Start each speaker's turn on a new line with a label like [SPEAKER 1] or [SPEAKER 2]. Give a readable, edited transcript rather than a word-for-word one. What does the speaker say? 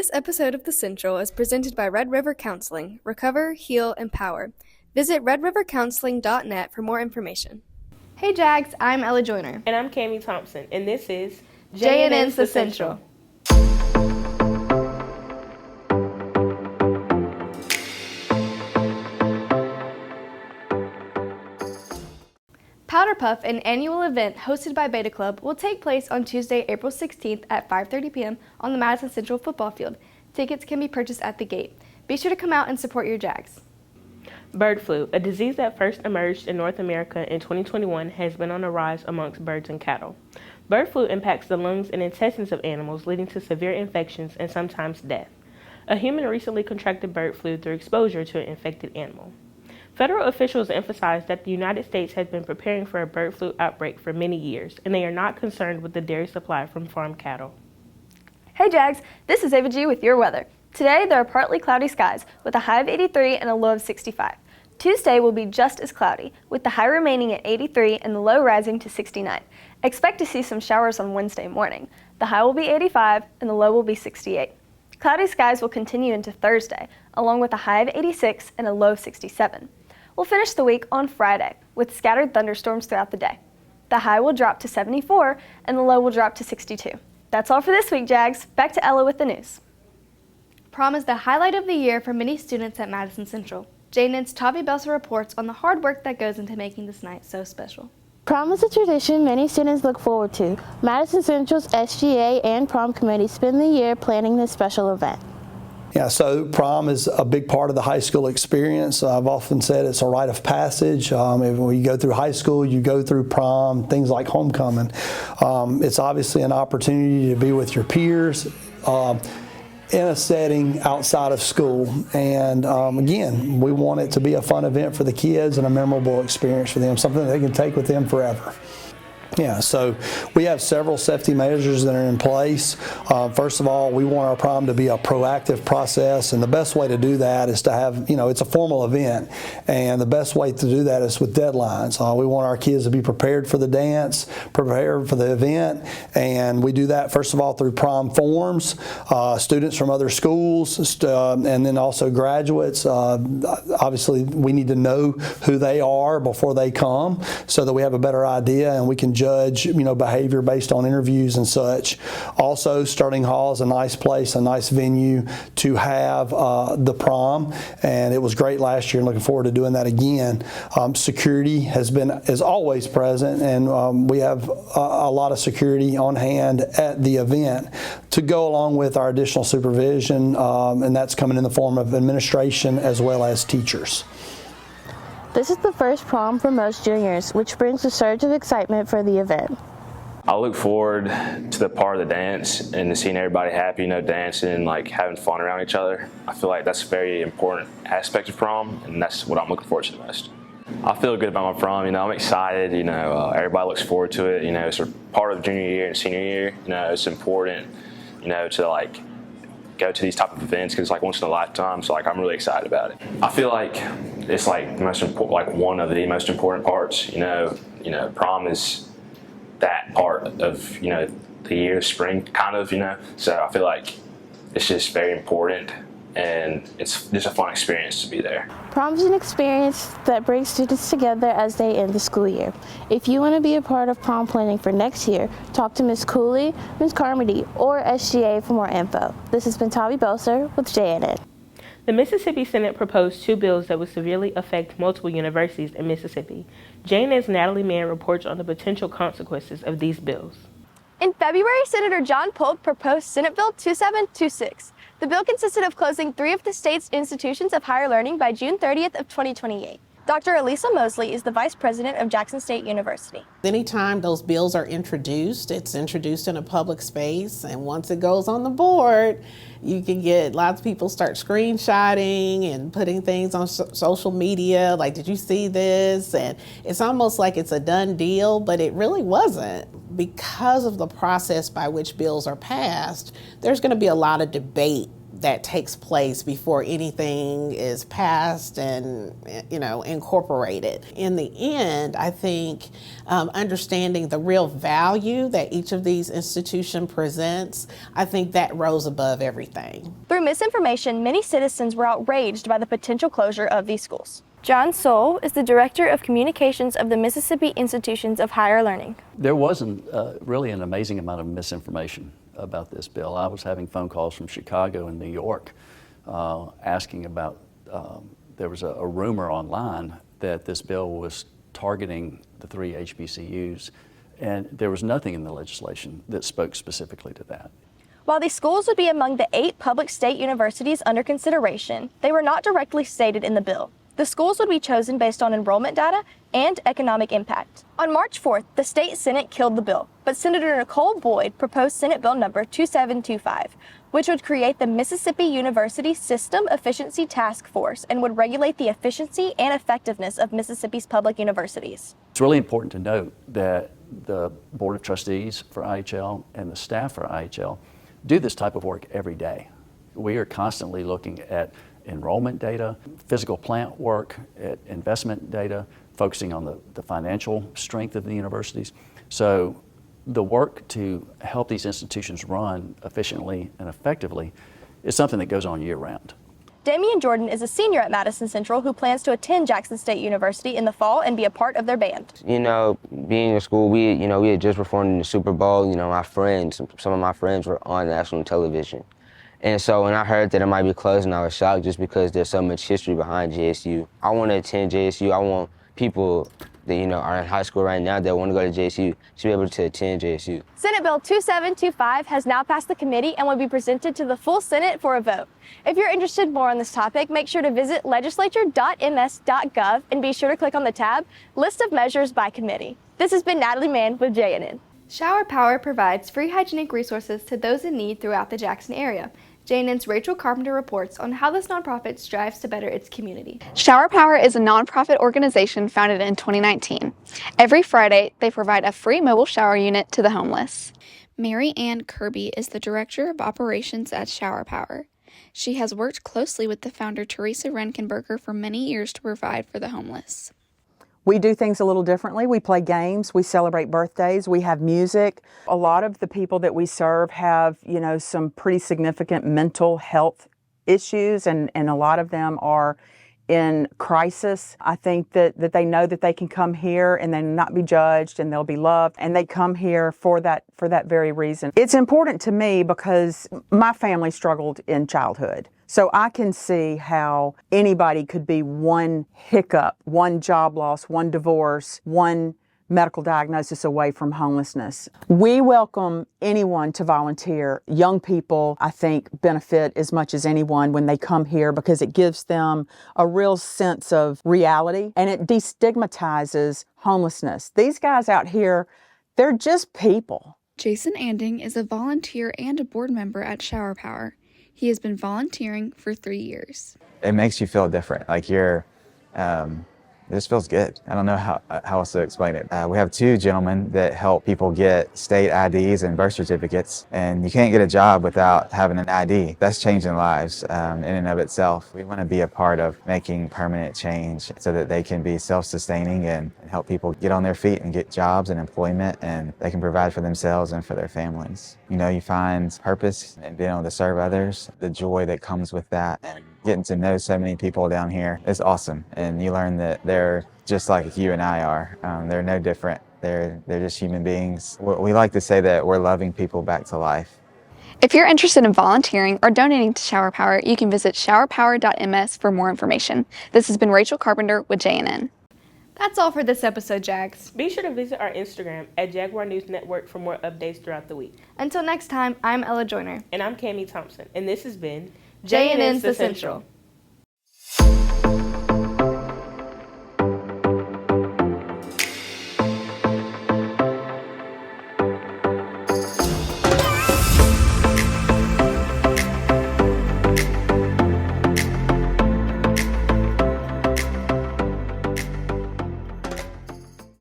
[SPEAKER 1] This episode of The Central is presented by Red River Counseling. Recover, heal, empower. Visit redrivercounseling.net for more information. Hey Jags, I'm Ella Joyner.
[SPEAKER 2] And I'm Cami Thompson, and this is
[SPEAKER 1] J&N's The Central. Powder Puff, an annual event hosted by Beta Club, will take place on Tuesday, April 16th at 5:30 p.m. on the Madison Central football field. Tickets can be purchased at the gate. Be sure to come out and support your Jags.
[SPEAKER 2] Bird flu, a disease that first emerged in North America in 2021, has been on the rise amongst birds and cattle. Bird flu impacts the lungs and intestines of animals, leading to severe infections and sometimes death. A human recently contracted bird flu through exposure to an infected animal. Federal officials emphasized that the United States has been preparing for a bird flu outbreak for many years, and they are not concerned with the dairy supply from farm cattle.
[SPEAKER 1] Hey Jags, this is Ava G with your weather. Today there are partly cloudy skies with a high of 83 and a low of 65. Tuesday will be just as cloudy, with the high remaining at 83 and the low rising to 69. Expect to see some showers on Wednesday morning. The high will be 85 and the low will be 68. Cloudy skies will continue into Thursday, along with a high of 86 and a low of 67. We'll finish the week on Friday with scattered thunderstorms throughout the day. The high will drop to 74 and the low will drop to 62. That's all for this week, Jags. Back to Ella with the news. Prom is the highlight of the year for many students at Madison Central. J&N's Tavi Belser reports on the hard work that goes into making this night so special.
[SPEAKER 3] Prom is a tradition many students look forward to. Madison Central's SGA and prom committee spend the year planning this special event.
[SPEAKER 4] Yeah, so prom is a big part of the high school experience. I've often said it's a rite of passage. When you go through high school, you go through prom, things like homecoming. It's obviously an opportunity to be with your peers in a setting outside of school. And again, we want it to be a fun event for the kids and a memorable experience for them, something that they can take with them forever. Yeah, so we have several safety measures that are in place. First of all, we want our prom to be a proactive process, and the best way to do that is to have, it's a formal event, and the best way to do that is with deadlines. We want our kids to be prepared for the dance, prepared for the event, and we do that first of all through prom forms, students from other schools, and then also graduates. Obviously, we need to know who they are before they come so that we have a better idea and we can judge behavior based on interviews and such. Also, Sterling Hall is a nice place, a nice venue to have the prom, and it was great last year and looking forward to doing that again. Security is always present, and we have a lot of security on hand at the event to go along with our additional supervision, and that's coming in the form of administration as well as teachers.
[SPEAKER 3] This is the first prom for most juniors, which brings a surge of excitement for the event.
[SPEAKER 5] I look forward to the part of the dance and to seeing everybody happy, dancing and having fun around each other. I feel like that's a very important aspect of prom, and that's what I'm looking forward to the most. I feel good about my prom. I'm excited. Everybody looks forward to it. It's a part of junior year and senior year. It's important, to go to these type of events because it's once in a lifetime. So I'm really excited about it. I feel like it's the most important, one of the most important parts. Prom is that part of the year, spring kind of. So I feel like it's just very important, and it's just a fun experience to be there.
[SPEAKER 3] Prom is an experience that brings students together as they end the school year. If you want to be a part of prom planning for next year, talk to Ms. Cooley, Ms. Carmody, or SGA for more info. This has been Tavi Belser with J&N.
[SPEAKER 2] The Mississippi Senate proposed 2 bills that would severely affect multiple universities in Mississippi. J&N's Natalie Mann reports on the potential consequences of these bills.
[SPEAKER 6] In February, Senator John Polk proposed Senate Bill 2726. The bill consisted of closing 3 of the state's institutions of higher learning by June 30th of 2028. Dr. Elisa Mosley is the vice president of Jackson State University.
[SPEAKER 7] Anytime those bills are introduced, it's introduced in a public space, and once it goes on the board, you can get lots of people start screenshotting and putting things on social media, did you see this? And it's almost like it's a done deal, but it really wasn't. Because of the process by which bills are passed, there's going to be a lot of debate that takes place before anything is passed and, you know, incorporated. In the end, I think understanding the real value that each of these institutions presents, I think that rose above everything.
[SPEAKER 6] Through misinformation, many citizens were outraged by the potential closure of these schools. John Soule is the Director of Communications of the Mississippi Institutions of Higher Learning.
[SPEAKER 8] There wasn't really an amazing amount of misinformation about this bill. I was having phone calls from Chicago and New York asking about, there was a rumor online that this bill was targeting the 3 HBCUs, and there was nothing in the legislation that spoke specifically to that.
[SPEAKER 6] While these schools would be among the 8 public state universities under consideration, they were not directly stated in the bill. The schools would be chosen based on enrollment data and economic impact. On March 4th, the state Senate killed the bill, but Senator Nicole Boyd proposed Senate Bill number 2725, which would create the Mississippi University System Efficiency Task Force and would regulate the efficiency and effectiveness of Mississippi's public universities.
[SPEAKER 8] It's really important to note that the Board of Trustees for IHL and the staff for IHL do this type of work every day. We are constantly looking at enrollment data, physical plant work, at investment data, focusing on the financial strength of the universities. So the work to help these institutions run efficiently and effectively is something that goes on year-round.
[SPEAKER 6] Damian Jordan is a senior at Madison Central who plans to attend Jackson State University in the fall and be a part of their band.
[SPEAKER 9] You know, being in school, we had just performed in the Super Bowl. You know, my friends, some of my friends were on national television. And so when I heard that it might be closing, I was shocked just because there's so much history behind JSU. I want to attend JSU. I want people that, you know, are in high school right now that want to go to JSU to be able to attend JSU.
[SPEAKER 6] Senate Bill 2725 has now passed the committee and will be presented to the full Senate for a vote. If you're interested more on this topic, make sure to visit legislature.ms.gov and be sure to click on the tab, List of Measures by Committee. This has been Natalie Mann with JNN.
[SPEAKER 1] Shower Power provides free hygienic resources to those in need throughout the Jackson area. JNN's Rachael Carpenter reports on how this nonprofit strives to better its community.
[SPEAKER 10] Shower Power is a nonprofit organization founded in 2019. Every Friday, they provide a free mobile shower unit to the homeless. Mary Ann Kirby is the Director of Operations at Shower Power. She has worked closely with the founder Teresa Renkenberger for many years to provide for the homeless.
[SPEAKER 11] We do things a little differently. We play games, we celebrate birthdays, we have music. A lot of the people that we serve have, you know, some pretty significant mental health issues, and a lot of them are in crisis. I think that they know that they can come here and they'll not be judged and they'll be loved, and they come here for that very reason. It's important to me because my family struggled in childhood. So I can see how anybody could be one hiccup, one job loss, one divorce, one medical diagnosis away from homelessness. We welcome anyone to volunteer. Young people, I think, benefit as much as anyone when they come here because it gives them a real sense of reality and it destigmatizes homelessness. These guys out here, they're just people.
[SPEAKER 10] Jason Anding is a volunteer and a board member at Shower Power. He has been volunteering for 3 years.
[SPEAKER 12] It makes you feel different. Like it just feels good. I don't know how else to explain it. We have 2 gentlemen that help people get state IDs and birth certificates, and you can't get a job without having an ID. That's changing lives in and of itself. We want to be a part of making permanent change so that they can be self-sustaining and help people get on their feet and get jobs and employment, and they can provide for themselves and for their families. You know, you find purpose in being able to serve others, the joy that comes with that, and getting to know so many people down here is awesome. And you learn that they're just like you and I are. They're no different. They're just human beings. We like to say that we're loving people back to life.
[SPEAKER 10] If you're interested in volunteering or donating to Shower Power, you can visit showerpower.ms for more information. This has been Rachael Carpenter with JNN.
[SPEAKER 1] That's all for this episode, Jags.
[SPEAKER 2] Be sure to visit our Instagram at Jaguar News Network for more updates throughout the week.
[SPEAKER 1] Until next time, I'm Ella Joyner.
[SPEAKER 2] And I'm Cammie Thompson. And this has been
[SPEAKER 1] JNN's The Central.